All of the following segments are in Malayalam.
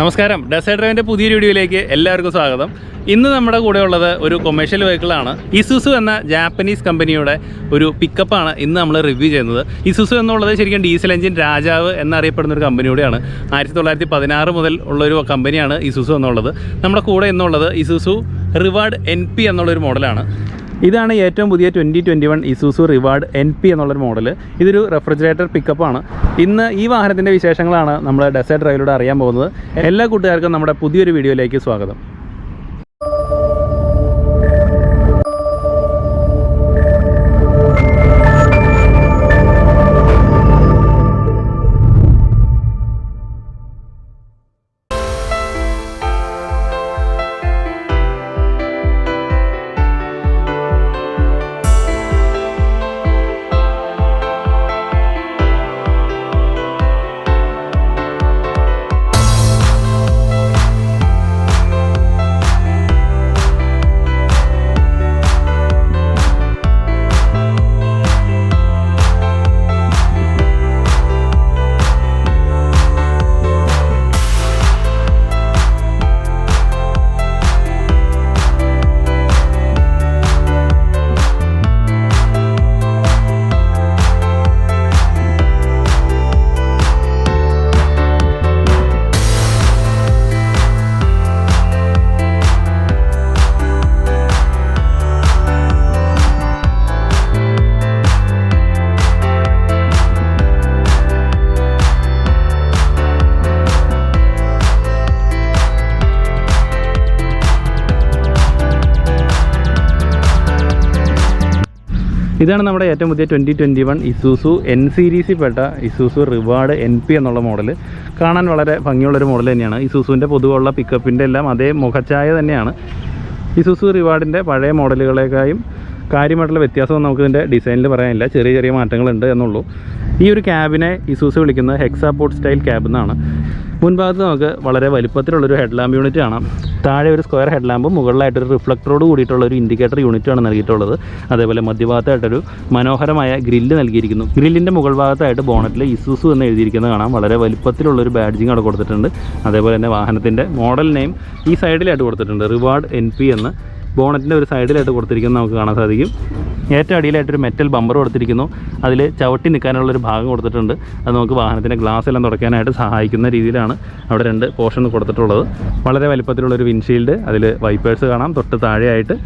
നമസ്കാരം, ഡ്രൈവിൻ്റെ പുതിയൊരു വീഡിയോയിലേക്ക് എല്ലാവർക്കും സ്വാഗതം. ഇന്ന് നമ്മുടെ കൂടെ ഉള്ളത് ഒരു കൊമേഴ്ഷ്യൽ വെഹിക്കിളാണ്. ഇസുസു എന്ന ജാപ്പനീസ് കമ്പനിയുടെ ഒരു പിക്കപ്പാണ് ഇന്ന് നമ്മൾ റിവ്യൂ ചെയ്യുന്നത്. ഇസുസു എന്നുള്ളത് ശരിക്കും ഡീസൽ എഞ്ചിൻ രാജാവ് എന്നറിയപ്പെടുന്ന ഒരു കമ്പനിയോടെയാണ്. 1916 മുതൽ ഉള്ളൊരു കമ്പനിയാണ് ഇസുസു എന്നുള്ളത്. നമ്മുടെ കൂടെ എന്നുള്ളത് ഇസുസു റിവാർഡ് NP എന്നുള്ളൊരു മോഡലാണ്. ഇതാണ് ഏറ്റവും പുതിയ 2021 ഇസുസു റിവാർഡ് NP എന്നുള്ളൊരു മോഡൽ. ഇതൊരു റെഫ്രിജറേറ്റർ പിക്കപ്പാണ്. ഇന്ന് ഈ വാഹനത്തിൻ്റെ വിശേഷങ്ങളാണ് നമ്മൾ ഡെസേർട്ട് ഡ്രൈവിലൂടെ അറിയാൻ പോകുന്നത്. എല്ലാ കൂട്ടുകാർക്കും നമ്മുടെ പുതിയൊരു വീഡിയോയിലേക്ക് സ്വാഗതം. ഇതാണ് നമ്മുടെ ഏറ്റവും പുതിയ 2021 ഇസുസു N സീരീസിൽ പെട്ട ഇസുസു റിവാർഡ് NP എന്നുള്ള മോഡൽ. കാണാൻ വളരെ ഭംഗിയുള്ളൊരു മോഡൽ തന്നെയാണ്. ഇസുസുവിൻ്റെ പൊതുവുള്ള പിക്കപ്പിൻ്റെ എല്ലാം അതേ മുഖച്ഛായ തന്നെയാണ്. ഇസുസു റിവാർഡിൻ്റെ പഴയ മോഡലുകളേക്കായും കാര്യമായിട്ടുള്ള വ്യത്യാസമൊന്നും നമുക്കിതിൻ്റെ ഡിസൈനിൽ പറയാനില്ല. ചെറിയ ചെറിയ മാറ്റങ്ങളുണ്ട് എന്നുള്ളൂ. ഈ ഒരു ക്യാബിനെ ഇസുസു വിളിക്കുന്നത് ഹെക്സാപോർട്ട് സ്റ്റൈൽ ക്യാബ് എന്നാണ്. മുൻഭാഗത്ത് നമുക്ക് വളരെ വലുപ്പത്തിലുള്ളൊരു ഹെഡ് ലാമ്പ് യൂണിറ്റ് കാണാം. താഴെ ഒരു സ്ക്വയർ ഹെഡ് ലാമ്പും മുകളിലായിട്ടൊരു റിഫ്ലക്ടറോട് കൂടിയിട്ടുള്ളൊരു ഇൻഡിക്കേറ്റർ യൂണിറ്റാണ് നൽകിയിട്ടുള്ളത്. അതേപോലെ മധ്യഭാഗത്തായിട്ടൊരു മനോഹരമായ ഗ്രില്ല് നൽകിയിരിക്കുന്നു. ഗ്രില്ലിൻ്റെ മുകൾ ഭാഗത്തായിട്ട് ബോണറ്റിൽ ഇസുസു എന്ന് എഴുതിയിരിക്കുന്നത് കാണാം. വളരെ വലുപ്പത്തിലുള്ളൊരു ബാഡ്ജിങ് അവിടെ കൊടുത്തിട്ടുണ്ട്. അതേപോലെ തന്നെ വാഹനത്തിൻ്റെ മോഡൽ നെയിം ഈ സൈഡിലായിട്ട് കൊടുത്തിട്ടുണ്ട്. റിവാർഡ് NP എന്ന് ബോണറ്റിൻ്റെ ഒരു സൈഡിലായിട്ട് കൊടുത്തിരിക്കുന്നത് നമുക്ക് കാണാൻ സാധിക്കും. ഏറ്റവും അടിയിലായിട്ടൊരു മെറ്റൽ ബമ്പർ കൊടുത്തിരിക്കുന്നു. അതിൽ ചവിട്ടി നിൽക്കാനുള്ളൊരു ഭാഗം കൊടുത്തിട്ടുണ്ട്. അത് നമുക്ക് വാഹനത്തിൻ്റെ ഗ്ലാസ് എല്ലാം തുടയ്ക്കാനായിട്ട് സഹായിക്കുന്ന രീതിയിലാണ് അവിടെ 2 പോർഷൻ കൊടുത്തിട്ടുള്ളത്. വളരെ വലുപ്പത്തിലുള്ളൊരു വിൻഷീൽഡ്, അതിൽ വൈപ്പേഴ്സ് കാണാം. തൊട്ട് താഴെയായിട്ട്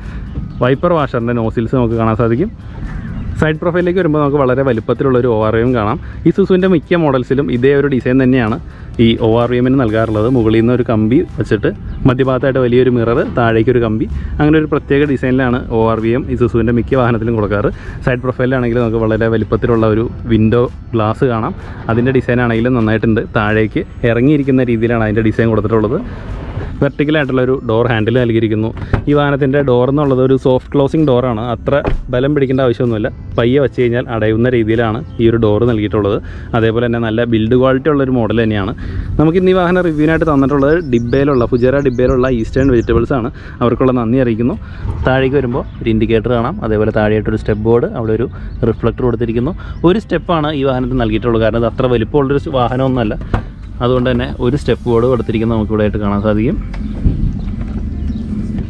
വൈപ്പർ വാഷറിൻ്റെ നോസിൽസ് നമുക്ക് കാണാൻ സാധിക്കും. സൈഡ് പ്രൊഫൈലിലേക്ക് വരുമ്പോൾ നമുക്ക് വളരെ വലുപ്പത്തിലുള്ളൊരു ORVM കാണാം. ഈ ഇസുസുവിൻ്റെ മിക്ക മോഡൽസിലും ഇതേ ഒരു ഡിസൈൻ തന്നെയാണ് ഈ ORVMന് നൽകാറുള്ളത്. മുകളിൽ നിന്ന് ഒരു കമ്പി വെച്ചിട്ട് മധ്യഭാഗത്തായിട്ട് വലിയൊരു മിറർ, താഴേക്കൊരു കമ്പി, അങ്ങനെ ഒരു പ്രത്യേക ഡിസൈനിലാണ് ORVM ഇസുസുവിൻ്റെ മിക്ക വാഹനത്തിലും കൊടുക്കാറ്. സൈഡ് പ്രൊഫൈലിലാണെങ്കിൽ നമുക്ക് വളരെ വലുപ്പത്തിലുള്ള ഒരു വിൻഡോ ഗ്ലാസ് കാണാം. അതിൻ്റെ ഡിസൈനാണെങ്കിലും നന്നായിട്ടുണ്ട്. താഴേക്ക് ഇറങ്ങിയിരിക്കുന്ന രീതിയിലാണ് അതിൻ്റെ ഡിസൈൻ കൊടുത്തിട്ടുള്ളത്. വെർട്ടിക്കലായിട്ടുള്ളൊരു ഡോർ ഹാൻഡിൽ നൽകിയിരിക്കുന്നു. ഈ വാഹനത്തിൻ്റെ ഡോർ എന്നുള്ളത് ഒരു സോഫ്റ്റ് ക്ലോസിങ് ഡോറാണ്. അത്ര ബലം പിടിക്കേണ്ട ആവശ്യമൊന്നുമില്ല. പയ്യെ വെച്ച് കഴിഞ്ഞാൽ അടയുന്ന രീതിയിലാണ് ഈ ഒരു ഡോറ് നൽകിയിട്ടുള്ളത്. അതേപോലെ തന്നെ നല്ല ബിൽഡ് ക്വാളിറ്റി ഉള്ളൊരു മോഡൽ തന്നെയാണ്. നമുക്കിന്ന് ഈ വാഹനം റിവ്യൂവിനായിട്ട് തന്നിട്ടുള്ളത് ഡിബയിലുള്ള ഫുജേറ ഡിബയിലുള്ള ഈസ്റ്റേൺ വെജിറ്റബിൾസ് ആണ്. അവർക്കുള്ള നന്ദി അറിയിക്കുന്നു. താഴേക്ക് വരുമ്പോൾ ഒരു ഇൻഡിക്കേറ്റർ കാണാം. അതേപോലെ താഴെയായിട്ടൊരു സ്റ്റെപ്പ് ബോർഡ്, അവിടെ ഒരു റിഫ്ലക്ടർ കൊടുത്തിരിക്കുന്നു. ഒരു സ്റ്റെപ്പാണ് ഈ വാഹനത്തിൽ നൽകിയിട്ടുള്ളത്. കാരണം അത് അത്ര വലിപ്പമുള്ളൊരു വാഹനമൊന്നുമല്ല. അതുകൊണ്ട് തന്നെ ഒരു സ്റ്റെപ്പ് ബോർഡ് കൊടുത്തിരിക്കുന്നത് നമുക്ക് ഇവിടെ ആയിട്ട് കാണാൻ സാധിക്കും.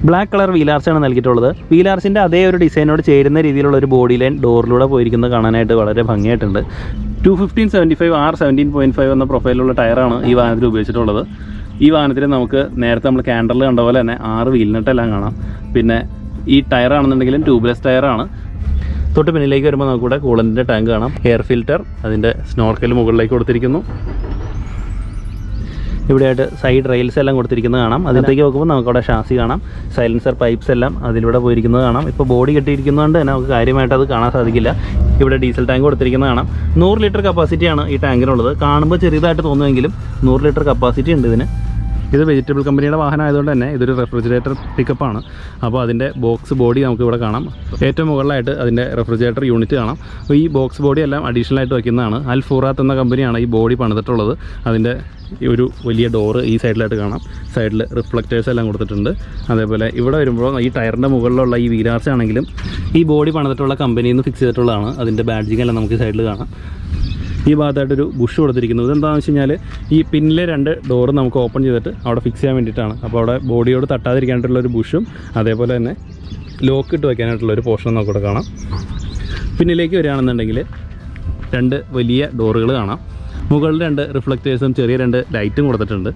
ബ്ലാക്ക് കളർ വീലാർച്ചാണ് നൽകിയിട്ടുള്ളത്. വീലാർച്ചിൻ്റെ അതേ ഒരു ഡിസൈനോട് ചേരുന്ന രീതിയിലുള്ള ഒരു ബോഡി ലൈൻ ഡോറിലൂടെ പോയിരിക്കുന്നത് കാണാനായിട്ട് വളരെ ഭംഗിയായിട്ടുണ്ട്. 215/75 R 17.5 എന്ന പ്രൊഫൈലുള്ള ടയറാണ് ഈ വാഹനത്തിൽ ഉപയോഗിച്ചിട്ടുള്ളത്. ഈ വാഹനത്തിൽ നമുക്ക് നേരത്തെ നമ്മൾ ക്യാൻഡറിൽ കണ്ട പോലെ തന്നെ 6 വീൽനെട്ടെല്ലാം കാണാം. പിന്നെ ഈ ടയറാണെന്നുണ്ടെങ്കിലും ട്യൂബ്ലെസ് ടയറാണ്. തൊട്ട് പിന്നിലേക്ക് വരുമ്പോൾ നമുക്കിവിടെ കൂളൻറ്റിൻ്റെ ടാങ്ക് കാണാം. എയർ ഫിൽറ്റർ, അതിൻ്റെ സ്നോർക്കൽ മുകളിലേക്ക് കൊടുത്തിരിക്കുന്നു. ഇവിടെയായിട്ട് സൈഡ് റെയിൽസ് എല്ലാം കൊടുത്തിരിക്കുന്നത് കാണാം. അതിലേക്ക് നോക്കുമ്പോൾ നമുക്കവിടെ ഷാസി കാണാം. സൈലൻസർ പൈപ്സ് എല്ലാം അതിലൂടെ പോയിരിക്കുന്നത് കാണാം. ഇപ്പോൾ ബോഡി കെട്ടിയിരിക്കുന്നതുകൊണ്ട് തന്നെ നമുക്ക് കാര്യമായിട്ട് അത് കാണാൻ സാധിക്കില്ല. ഇവിടെ ഡീസൽ ടാങ്ക് കൊടുത്തിരിക്കുന്നത് കാണാം. 100 ലിറ്റർ കപ്പാസിറ്റിയാണ് ഈ ടാങ്കിനുള്ളത്. കാണുമ്പോൾ ചെറുതായിട്ട് തോന്നുമെങ്കിലും 100 ലിറ്റർ കപ്പാസിറ്റി ഉണ്ട് ഇതിന്. ഇത് വെജിറ്റബിൾ കമ്പനിയുടെ വാഹനം ആയതുകൊണ്ട് തന്നെ ഇതൊരു റെഫ്രിജറേറ്റർ പിക്കപ്പാണ്. അപ്പോൾ അതിൻ്റെ ബോക്സ് ബോഡി നമുക്ക് ഇവിടെ കാണാം. ഏറ്റവും മുകളിലായിട്ട് അതിൻ്റെ റെഫ്രിജറേറ്റർ യൂണിറ്റ് കാണാം. അപ്പോൾ ഈ ബോക്സ് ബോഡി എല്ലാം അഡീഷണൽ ആയിട്ട് വയ്ക്കുന്നതാണ്. അൽ ഫുറാത്ത് എന്ന കമ്പനിയാണ് ഈ ബോഡി പണിതിട്ടുള്ളത്. അതിൻ്റെ ഒരു വലിയ ഡോറ് ഈ സൈഡിലായിട്ട് കാണാം. സൈഡിൽ റിഫ്ലക്റ്റേഴ്സ് എല്ലാം കൊടുത്തിട്ടുണ്ട്. അതേപോലെ ഇവിടെ വരുമ്പോൾ ഈ ടയറിൻ്റെ മുകളിലുള്ള ഈ വീലാർച്ച ആണെങ്കിലും ഈ ബോഡി പണിതിട്ടുള്ള കമ്പനിയിൽ നിന്ന് ഫിക്സ് ചെയ്തിട്ടുള്ളതാണ്. അതിൻ്റെ ബാഡ്ജിങ് എല്ലാം നമുക്ക് സൈഡിൽ കാണാം. ഈ ഭാഗത്തായിട്ടൊരു ബുഷ് കൊടുത്തിരിക്കുന്നത്. ഇതെന്താണെന്ന് വെച്ച് കഴിഞ്ഞാൽ ഈ പിന്നിലെ 2 ഡോറ് നമുക്ക് ഓപ്പൺ ചെയ്തിട്ട് അവിടെ ഫിക്സ് ചെയ്യാൻ വേണ്ടിയിട്ടാണ്. അപ്പോൾ അവിടെ ബോഡിയോട് തട്ടാതിരിക്കാനായിട്ടുള്ളൊരു ബുഷും അതേപോലെ തന്നെ ലോക്ക് ഇട്ട് വയ്ക്കാനായിട്ടുള്ളൊരു പോർഷൻ നമുക്കിവിടെ കാണാം. പിന്നിലേക്ക് വരികയാണെന്നുണ്ടെങ്കിൽ 2 വലിയ ഡോറുകൾ കാണാം. മുകളിൽ 2 റിഫ്ലക്റ്റേഴ്സും ചെറിയ 2 ലൈറ്റും കൊടുത്തിട്ടുണ്ട്.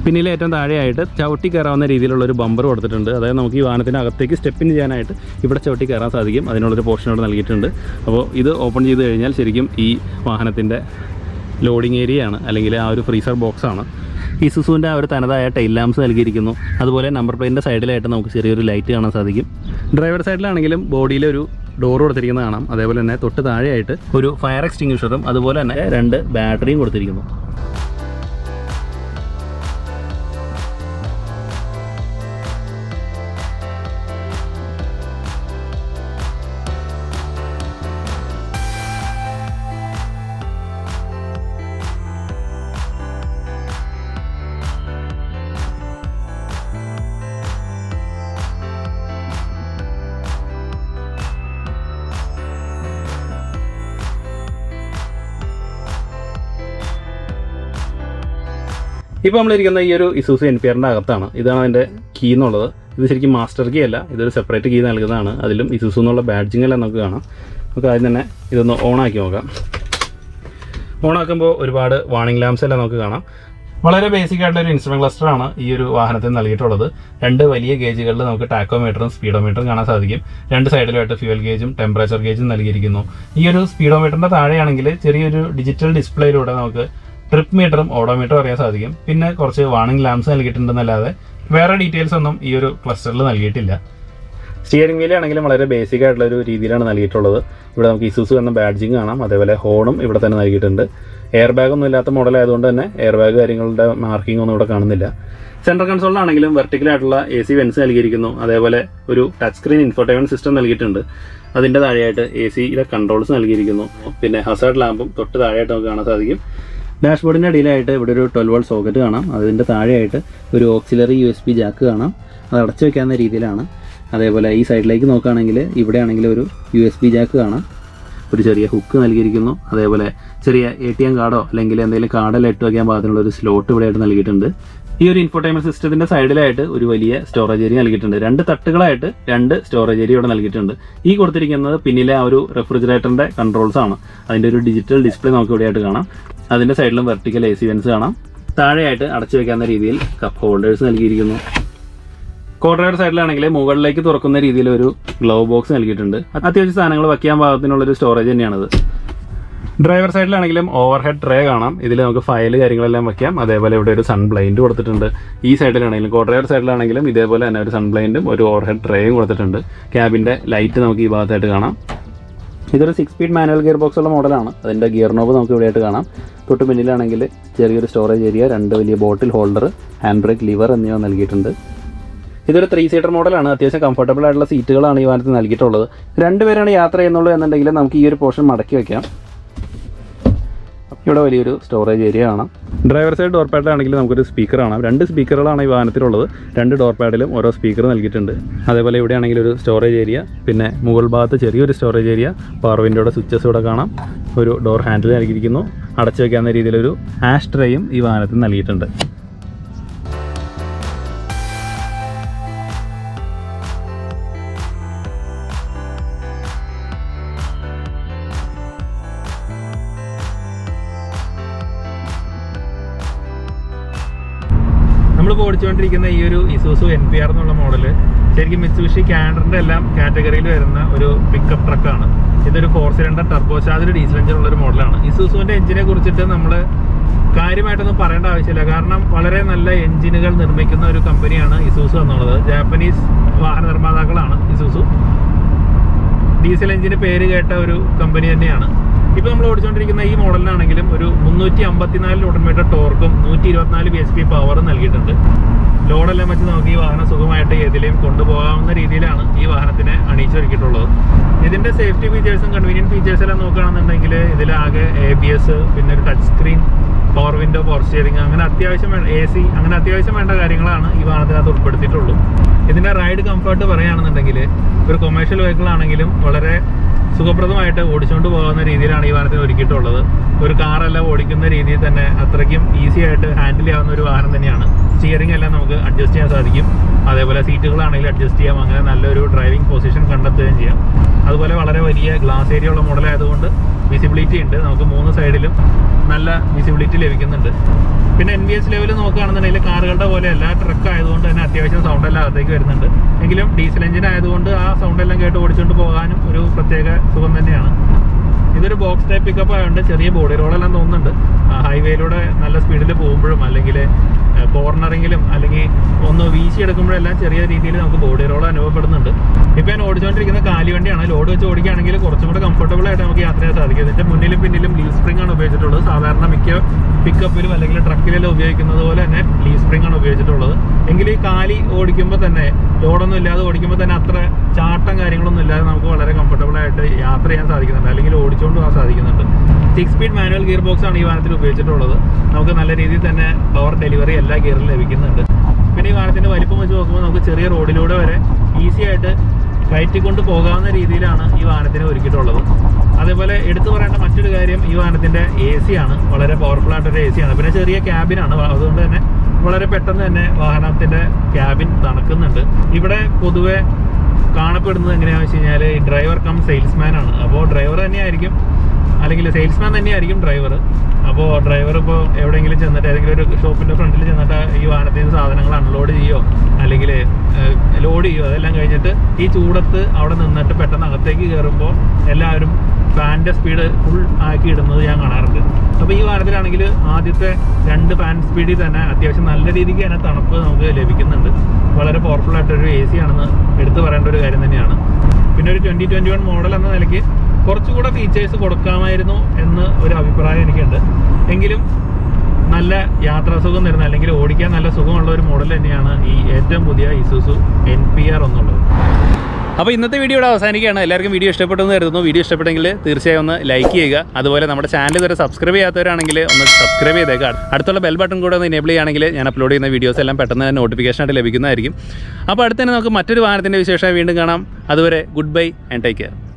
പിന്നിലെ ഏറ്റവും താഴെയായിട്ട് ചവിട്ടി കയറാവുന്ന രീതിയിലുള്ളൊരു ബമ്പർ കൊടുത്തിട്ടുണ്ട്. അതായത് നമുക്ക് ഈ വാഹനത്തിൻ്റെ അകത്തേക്ക് സ്റ്റെപ്പിൻ ചെയ്യാനായിട്ട് ഇവിടെ ചവിട്ടി കയറാൻ സാധിക്കും. അതിനുള്ളൊരു പോർഷൻ ഇവിടെ നൽകിയിട്ടുണ്ട്. അപ്പോൾ ഇത് ഓപ്പൺ ചെയ്ത് കഴിഞ്ഞാൽ ശരിക്കും ഈ വാഹനത്തിൻ്റെ ലോഡിംഗ് ഏരിയയാണ്, അല്ലെങ്കിൽ ആ ഒരു ഫ്രീസർ ബോക്സാണ്. ഇസുസുവിൻ്റെ ആ ഒരു തനതായ ടൈൽ ലാംപ്സ് നൽകിയിരിക്കുന്നു. അതുപോലെ നമ്പർ പ്ലേറ്റിൻ്റെ സൈഡിലായിട്ട് നമുക്ക് ചെറിയൊരു ലൈറ്റ് കാണാൻ സാധിക്കും. ഡ്രൈവർ സൈഡിലാണെങ്കിലും ബോഡിയിലൊരു ഡോർ കൊടുത്തിരിക്കുന്നത് കാണാം. അതേപോലെ തന്നെ തൊട്ട് താഴെയായിട്ട് ഒരു ഫയർ എക്സ്റ്റിങ്വിഷറും അതുപോലെ തന്നെ 2 ബാറ്ററിയും കൊടുത്തിരിക്കുന്നു. ഇപ്പോൾ നമ്മളിരിക്കുന്ന ഈ ഒരു ഇസൂസു NPRൻ്റെ അകത്താണ്. ഇതാണ് അതിൻ്റെ കീ എന്നുള്ളത്. ഇത് ശരിക്കും മാസ്റ്റർ കീ അല്ല, ഇതൊരു സെപ്പറേറ്റ് കീ നൽകുന്നതാണ്. അതിലും ഇസൂസു എന്നുള്ള ബാഡ്ജിങ്ങെല്ലാം നമുക്ക് കാണാം. നമുക്ക് ആദ്യം തന്നെ ഇതൊന്ന് ഓണാക്കി നോക്കാം. ഓണാക്കുമ്പോൾ ഒരുപാട് വാർണിംഗ് ലാംപ്സ് എല്ലാം നമുക്ക് കാണാം. വളരെ ബേസിക് ആയിട്ടൊരു ഇൻസ്ട്രുമെന്റ് ക്ലസ്റ്ററാണ് ഈ ഒരു വാഹനത്തിൽ നൽകിയിട്ടുള്ളത്. 2 വലിയ ഗേജുകളിൽ നമുക്ക് ടാക്കോമീറ്ററും സ്പീഡോമീറ്ററും കാണാൻ സാധിക്കും. 2 സൈഡിലുമായിട്ട് ഫ്യൂവൽ ഗേജും ടെമ്പറേച്ചർ ഗേജും നൽകിയിരിക്കുന്നു. ഈ ഒരു സ്പീഡോമീറ്ററിൻ്റെ താഴെയാണെങ്കിൽ ചെറിയൊരു ഡിജിറ്റൽ ഡിസ്പ്ലേയിലൂടെ നമുക്ക് ട്രിപ്പ് മീറ്ററും ഓഡോമീറ്ററും അറിയാൻ സാധിക്കും. പിന്നെ കുറച്ച് വാർണിംഗ് ലാംപ്സ് നൽകിയിട്ടുണ്ടെന്നല്ലാതെ വേറെ ഡീറ്റെയിൽസ് ഒന്നും ഈ ഒരു ക്ലസ്റ്ററിൽ നൽകിയിട്ടില്ല. സ്റ്റിയറിംഗ് വീൽ ആണെങ്കിലും വളരെ ബേസിക് ആയിട്ടുള്ളൊരു രീതിയിലാണ് നൽകിയിട്ടുള്ളത്. ഇവിടെ നമുക്ക് ഇസുസു എന്ന ബാഡ്ജിങ് കാണാം. അതേപോലെ ഹോണും ഇവിടെ തന്നെ നൽകിയിട്ടുണ്ട്. എയർ ബാഗ് ഒന്നും ഇല്ലാത്ത മോഡലായതുകൊണ്ട് തന്നെ എയർ ബാഗ് കാര്യങ്ങളുടെ മാർക്കിംഗ് ഒന്നും ഇവിടെ കാണുന്നില്ല. സെൻട്രൽ കൺസോളിലാണെങ്കിലും വെർട്ടിക്കലായിട്ടുള്ള AC വെൻസ് നൽകിയിരിക്കുന്നു. അതേപോലെ ഒരു ടച്ച് സ്ക്രീൻ ഇൻഫോർടൈൻമെന്റ് സിസ്റ്റം നൽകിയിട്ടുണ്ട്. അതിൻ്റെ താഴെയായിട്ട് ACയുടെ കൺട്രോൾസ് നൽകിയിരിക്കുന്നു. പിന്നെ ഹസാർഡ് ലാമ്പും തൊട്ട് താഴെയായിട്ട് നമുക്ക് കാണാൻ സാധിക്കും. ഡാഷ്ബോർഡിൻ്റെ അടിയിലായിട്ട് ഇവിടെ ഒരു 12 വോൾട്ട് സോക്കറ്റ് കാണാം. അതിൻ്റെ താഴെയായിട്ട് ഒരു ഓക്സിലറി USB ജാക്ക് കാണാം. അത് അടച്ചു വയ്ക്കാവുന്ന രീതിയിലാണ്. അതേപോലെ ഈ സൈഡിലേക്ക് നോക്കുകയാണെങ്കിൽ ഇവിടെ ആണെങ്കിൽ ഒരു USB ജാക്ക് കാണാം. ഒരു ചെറിയ ഹുക്ക് നൽകിയിരിക്കുന്നു. അതേപോലെ ചെറിയ ATM കാർഡോ അല്ലെങ്കിൽ എന്തെങ്കിലും കാർഡെല്ലാം ഇട്ട് വയ്ക്കാൻ പാകത്തിനുള്ള ഒരു സ്ലോട്ട് ഇവിടെയായിട്ട് നൽകിയിട്ടുണ്ട്. ഈ ഒരു ഇൻഫോർടൈൻമെന്റ് സിസ്റ്റത്തിന്റെ സൈഡിലായിട്ട് ഒരു വലിയ സ്റ്റോറേജ് ഏരിയ നൽകിയിട്ടുണ്ട്. 2 തട്ടുകളായിട്ട് 2 സ്റ്റോറേജ് ഏരിയ ഇവിടെ നൽകിയിട്ടുണ്ട്. ഈ കൊടുത്തിരിക്കുന്നത് പിന്നിലെ ആ ഒരു റെഫ്രിജറേറ്ററിന്റെ കൺട്രോൾസ് ആണ്. അതിന്റെ ഒരു ഡിജിറ്റൽ ഡിസ്പ്ലേ നമുക്ക് ഇവിടെയായിട്ട് കാണാം. അതിന്റെ സൈഡിലും വെർട്ടിക്കൽ AC വെൻസ് കാണാം. താഴെയായിട്ട് അടച്ചു വെക്കാവുന്ന രീതിയിൽ കപ്പ് ഹോൾഡേഴ്സ് നൽകിയിരിക്കുന്നു. കോ ഡ്രൈവർ സൈഡിലാണെങ്കിൽ മുകളിലേക്ക് തുറക്കുന്ന രീതിയിൽ ഒരു ഗ്ലൗ ബോക്സ് നൽകിയിട്ടുണ്ട്. അത്യാവശ്യം സാധനങ്ങൾ വയ്ക്കാൻ പാകത്തിനുള്ളൊരു സ്റ്റോറേജ് തന്നെയാണിത്. ഡ്രൈവർ സൈഡിലാണെങ്കിലും ഓവർ ഹെഡ് ട്രേ കാണാം. ഇതിൽ നമുക്ക് ഫയൽ കാര്യങ്ങളെല്ലാം വയ്ക്കാം. അതേപോലെ ഇവിടെ ഒരു സൺ ബ്ലൈൻഡ് കൊടുത്തിട്ടുണ്ട്. ഈ സൈഡിലാണെങ്കിലും കോ ഡ്രൈവർ സൈഡിലാണെങ്കിലും ഇതേപോലെ തന്നെ ഒരു സൺ ബ്ലൈൻഡും ഒരു ഓവർ ഹെഡ് ട്രേയും കൊടുത്തിട്ടുണ്ട്. ക്യാബിൻ്റെ ലൈറ്റ് നമുക്ക് ഈ ഭാഗത്തായിട്ട് കാണാം. ഇതൊരു 6 സ്പീഡ് മാനുവൽ ഗിയർ ബോക്സ് ഉള്ള മോഡലാണ്. അതിൻ്റെ ഗിയർ നോബ് നമുക്ക് ഇവിടെയായിട്ട് കാണാം. തൊട്ട് പിന്നിലാണെങ്കിൽ ചെറിയൊരു സ്റ്റോറേജ് ഏരിയ, 2 വലിയ ബോട്ടിൽ ഹോൾഡർ, ഹാൻഡ് ബ്രേക്ക് ലിവർ എന്നിവ നൽകിയിട്ടുണ്ട്. ഇതൊരു 3 സീറ്റർ മോഡലാണ്. അത്യാവശ്യം കംഫർട്ടബിൾ ആയിട്ടുള്ള സീറ്റുകളാണ് ഈ വാഹനത്തിൽ നൽകിയിട്ടുള്ളത്. 2 പേരാണ് യാത്ര ചെയ്യുന്നുള്ളൂ എന്നുണ്ടെങ്കിൽ നമുക്ക് ഈ ഒരു പോർഷൻ മടക്കി വയ്ക്കാം. ഇവിടെ വലിയൊരു സ്റ്റോറേജ് ഏരിയ കാണാം. ഡ്രൈവർ സൈഡ് ഡോർ പാഡിലാണെങ്കിൽ നമുക്കൊരു സ്പീക്കർ കാണാം. 2 സ്പീക്കറുകളാണ് ഈ വാഹനത്തിലുള്ളത്. 2 ഡോർ പാഡിലും ഓരോ സ്പീക്കർ നൽകിയിട്ടുണ്ട്. അതേപോലെ ഇവിടെയാണെങ്കിൽ ഒരു സ്റ്റോറേജ് ഏരിയ, പിന്നെ മുകൾ ഭാഗത്ത് ചെറിയൊരു സ്റ്റോറേജ് ഏരിയ, പവർ വിൻഡോയുടെ സ്വിച്ചസ് ഇവിടെ കാണാം. ഒരു ഡോർ ഹാൻഡിൽ നൽകിയിരിക്കുന്നു. അടച്ചു വയ്ക്കാവുന്ന രീതിയിലൊരു ആഷ് ട്രേയും ഈ വാഹനത്തിൽ നൽകിയിട്ടുണ്ട്. നമ്മളിപ്പോൾ ഓടിച്ചുകൊണ്ടിരിക്കുന്ന ഈ ഒരു ഇസൂസു NPR എന്നുള്ള മോഡല് ശരിക്കും മിത്സുബിഷി കാൻഡറിൻ്റെ എല്ലാം കാറ്റഗറിയിൽ വരുന്ന ഒരു പിക്കപ്പ് ട്രക്കാണ്. ഇതൊരു 4 cylinder turbo charged diesel engine ഉള്ളൊരു മോഡലാണ്. ഇസൂസുവിൻ്റെ എഞ്ചിനെ കുറിച്ചിട്ട് നമ്മൾ കാര്യമായിട്ടൊന്നും പറയേണ്ട ആവശ്യമില്ല. കാരണം വളരെ നല്ല എഞ്ചിനുകൾ നിർമ്മിക്കുന്ന ഒരു കമ്പനിയാണ് ഇസൂസു എന്നുള്ളത്. ജാപ്പനീസ് വാഹന നിർമ്മാതാക്കളാണ് ഇസൂസു. ഡീസൽ എഞ്ചിന് പേര് കേട്ട ഒരു കമ്പനി തന്നെയാണ്. ഇപ്പോൾ നമ്മൾ ഓടിച്ചുകൊണ്ടിരിക്കുന്ന ഈ മോഡലിനാണെങ്കിലും ഒരു 354 ന്യൂട്ടൺ മീറ്റർ ടോർക്കും 124 bhp പവറും നൽകിയിട്ടുണ്ട്. ലോഡെല്ലാം വെച്ച് നമുക്ക് ഈ വാഹനം സുഖമായിട്ട് ഏതിലേയും കൊണ്ടുപോകാവുന്ന രീതിയിലാണ് ഈ വാഹനത്തിനെ അണിയിച്ചൊരുക്കിയിട്ടുള്ളത്. ഇതിൻ്റെ സേഫ്റ്റി ഫീച്ചേഴ്സും കൺവീനിയൻറ്റ് ഫീച്ചേഴ്സ് എല്ലാം നോക്കുകയാണെന്നുണ്ടെങ്കിൽ ഇതിലാകെ ABS, പിന്നെ ഒരു touch screen, power window, power steering, അങ്ങനെ അത്യാവശ്യം AC, അങ്ങനെ അത്യാവശ്യം വേണ്ട കാര്യങ്ങളാണ് ഈ വാഹനത്തിനകത്ത് ഉൾപ്പെടുത്തിയിട്ടുള്ളൂ. ഇതിൻ്റെ റൈഡ് കംഫർട്ട് പറയുകയാണെന്നുണ്ടെങ്കിൽ ഒരു കൊമേഴ്ഷ്യൽ വെഹിക്കിൾ ആണെങ്കിലും വളരെ സുഖപ്രദമായിട്ട് ഓടിച്ചുകൊണ്ട് പോകുന്ന രീതിയിലാണ് ഈ വാഹനത്തിന് ഒരുക്കിയിട്ടുള്ളത്. ഒരു കാറെല്ലാം ഓടിക്കുന്ന രീതിയിൽ തന്നെ അത്രയ്ക്കും ഈസി ആയിട്ട് ഹാൻഡിൽ ചെയ്യാവുന്ന ഒരു വാഹനം തന്നെയാണ്. സ്റ്റിയറിംഗ് എല്ലാം നമുക്ക് അഡ്ജസ്റ്റ് ചെയ്യാൻ സാധിക്കും. അതേപോലെ സീറ്റുകളാണെങ്കിലും അഡ്ജസ്റ്റ് ചെയ്യാം. അങ്ങനെ നല്ലൊരു ഡ്രൈവിംഗ് പൊസിഷൻ കണ്ടെത്തുകയും ചെയ്യാം. അതുപോലെ വളരെ വലിയ ഗ്ലാസ് ഏരിയ ഉള്ള മോഡലായതുകൊണ്ട് വിസിബിലിറ്റി ഉണ്ട്. നമുക്ക് 3 സൈഡിലും നല്ല വിസിബിലിറ്റി ലഭിക്കുന്നുണ്ട്. പിന്നെ NVH ലെവൽ നോക്കുകയാണെന്നുണ്ടെങ്കിൽ കാറുകളുടെ പോലെയല്ല, ട്രക്ക് ആയതുകൊണ്ട് തന്നെ അത്യാവശ്യം സൗണ്ട് എല്ലാം അകത്തേക്ക് വരുന്നുണ്ട്. എങ്കിലും ഡീസൽ എഞ്ചിൻ ആയതുകൊണ്ട് ആ സൗണ്ട് എല്ലാം കേട്ട് ഓടിച്ചുകൊണ്ട് പോകാനും ഒരു പ്രത്യേക സുഖം തന്നെയാണ്. ഇതൊരു ബോക്സ് ടൈപ്പ് പിക്കപ്പ് ആയതുകൊണ്ട് ചെറിയ ബോഡി റോളെല്ലാം തോന്നുന്നുണ്ട്. ഹൈവേയിലൂടെ നല്ല സ്പീഡിൽ പോകുമ്പോഴും അല്ലെങ്കിൽ കോർണറിങ്ങിലും അല്ലെങ്കിൽ ഒന്ന് വീശി എടുക്കുമ്പോഴെല്ലാം ചെറിയ രീതിയിൽ നമുക്ക് ബോഡി റോൾ അനുഭവപ്പെടുന്നുണ്ട്. ഇപ്പോൾ ഞാൻ ഓടിച്ചുകൊണ്ടിരിക്കുന്ന കാലിവണ്ടിയാണ്. ലോഡ് വെച്ച് ഓടിക്കുകയാണെങ്കിൽ കുറച്ചും കൂടെ കംഫർട്ടബിൾ ആയിട്ട് നമുക്ക് യാത്ര ചെയ്യാൻ സാധിക്കും. ഇതിൻ്റെ മുന്നിലും പിന്നിലും ലീവ് സ്പ്രിംഗ് ആണ് ഉപയോഗിച്ചിട്ടുള്ളത്. സാധാരണ മിക്ക പിക്കപ്പിലും അല്ലെങ്കിൽ ട്രക്കിലെല്ലാം ഉപയോഗിക്കുന്നത് പോലെ തന്നെ ലീവ് സ്പ്രിംഗ് ആണ് ഉപയോഗിച്ചിട്ടുള്ളത്. എങ്കിൽ ഈ കാലി ഓടിക്കുമ്പോൾ തന്നെ ലോഡൊന്നും ഇല്ലാതെ ഓടിക്കുമ്പോൾ തന്നെ അത്ര ചാട്ടം കാര്യങ്ങളൊന്നും ഇല്ലാതെ നമുക്ക് വളരെ കംഫർട്ടബിൾ ആയിട്ട് യാത്ര ചെയ്യാൻ സാധിക്കുന്നുണ്ട്, അല്ലെങ്കിൽ ഓടിച്ചുകൊണ്ട് പോകാൻ സാധിക്കുന്നുണ്ട്. 6 സ്പീഡ് മാനുവൽ ഗിയർ ബോക്സ് ആണ് ഈ വാഹനത്തിൽ ഉപയോഗിച്ചിട്ടുള്ളത്. നമുക്ക് നല്ല രീതിയിൽ തന്നെ പവർ ഡെലിവറി എല്ലാ ഗിയറിലും ലഭിക്കുന്നുണ്ട്. പിന്നെ ഈ വാഹനത്തിൻ്റെ വലിപ്പം വെച്ച് നോക്കുമ്പോൾ നമുക്ക് ചെറിയ റോഡിലൂടെ വരെ ഈസി ആയിട്ട് കയറ്റിക്കൊണ്ട് പോകാവുന്ന രീതിയിലാണ് ഈ വാഹനത്തിന് ഒരുക്കിയിട്ടുള്ളത്. അതേപോലെ എടുത്തു പറയേണ്ട മറ്റൊരു കാര്യം ഈ വാഹനത്തിൻ്റെ AC ആണ്. വളരെ പവർഫുൾ ആയിട്ടൊരു AC ആണ്. പിന്നെ ചെറിയ ക്യാബിനാണ്. അതുകൊണ്ട് തന്നെ വളരെ പെട്ടെന്ന് തന്നെ വാഹനത്തിൻ്റെ ക്യാബിൻ തണുക്കുന്നുണ്ട്. ഇവിടെ പൊതുവെ കാണപ്പെടുന്നത് എങ്ങനെയാണെന്ന് വെച്ച് കഴിഞ്ഞാൽ ഈ ഡ്രൈവർ കം സെയിൽസ്മാൻ ആണ്. അപ്പോൾ ഡ്രൈവർ തന്നെയായിരിക്കും, അല്ലെങ്കിൽ സെയിൽസ്മാൻ തന്നെയായിരിക്കും ഡ്രൈവർ. അപ്പോൾ ഡ്രൈവർ ഇപ്പോൾ എവിടെയെങ്കിലും ചെന്നിട്ട് ഏതെങ്കിലും ഒരു ഷോപ്പിൻ്റെ ഫ്രണ്ടിൽ ചെന്നിട്ട് ഈ വാഹനത്തിൽ നിന്ന് സാധനങ്ങൾ അൺലോഡ് ചെയ്യോ അല്ലെങ്കിൽ ലോഡ് ചെയ്യോ, അതെല്ലാം കഴിഞ്ഞിട്ട് ഈ ചൂടത്ത് അവിടെ നിന്നിട്ട് പെട്ടെന്ന് അകത്തേക്ക് കയറുമ്പോൾ എല്ലാവരും ഫാനിൻ്റെ സ്പീഡ് ഫുൾ ആക്കി ഇടുന്നത് ഞാൻ കാണാറുണ്ട്. അപ്പോൾ ഈ വാഹനത്തിലാണെങ്കിൽ ആദ്യത്തെ 2 ഫാൻ സ്പീഡിൽ തന്നെ അത്യാവശ്യം നല്ല രീതിക്ക് തന്നെ തണുപ്പ് നമുക്ക് ലഭിക്കുന്നുണ്ട്. വളരെ പവർഫുൾ ആയിട്ടൊരു AC ആണെന്ന് എടുത്തു പറയേണ്ട ഒരു കാര്യം തന്നെയാണ്. പിന്നെ ഒരു 2021 മോഡൽ എന്ന നിലയ്ക്ക് കുറച്ചുകൂടെ ഫീച്ചേഴ്സ് കൊടുക്കാമായിരുന്നു എന്ന് ഒരു അഭിപ്രായം എനിക്കുണ്ട്. എങ്കിലും നല്ല യാത്രാസുഖം തരുന്ന അല്ലെങ്കിൽ ഓടിക്കാൻ നല്ല സുഖമുള്ള ഒരു മോഡൽ തന്നെയാണ് ഈ ഏറ്റവും പുതിയ Isuzu NPR എന്നുള്ളത്. അപ്പോൾ ഇന്നത്തെ വീഡിയോ ഇവിടെ അവസാനിക്കുകയാണ്. എല്ലാവർക്കും വീഡിയോ ഇഷ്ടപ്പെട്ടെന്ന് കരുതുന്നു. വീഡിയോ ഇഷ്ടപ്പെട്ടെങ്കിൽ തീർച്ചയായും ഒന്ന് ലൈക്ക് ചെയ്യുക. അതുപോലെ നമ്മുടെ ചാനൽ ഇതുവരെ സബ്സ്ക്രൈബ് ചെയ്യാത്തവരാണെങ്കിൽ ഒന്ന് സബ്സ്ക്രൈബ് ചെയ്തേക്കുക. അടുത്തുള്ള ബെൽ ബട്ടൺ കൂടെ ഒന്ന് എനേബിൾ ചെയ്യുകയാണെങ്കിൽ ഞാൻ അപ്ലോഡ് ചെയ്യുന്ന വീഡിയോസ് എല്ലാം പെട്ടെന്ന് തന്നെ നോട്ടിഫിക്കേഷനായിട്ട് ലഭിക്കുന്നതായിരിക്കും. അപ്പോൾ അടുത്ത് തന്നെ നമുക്ക് മറ്റൊരു വാഹനത്തിൻ്റെ വിശേഷമായി വീണ്ടും കാണാം. അതുവരെ good bye and take care.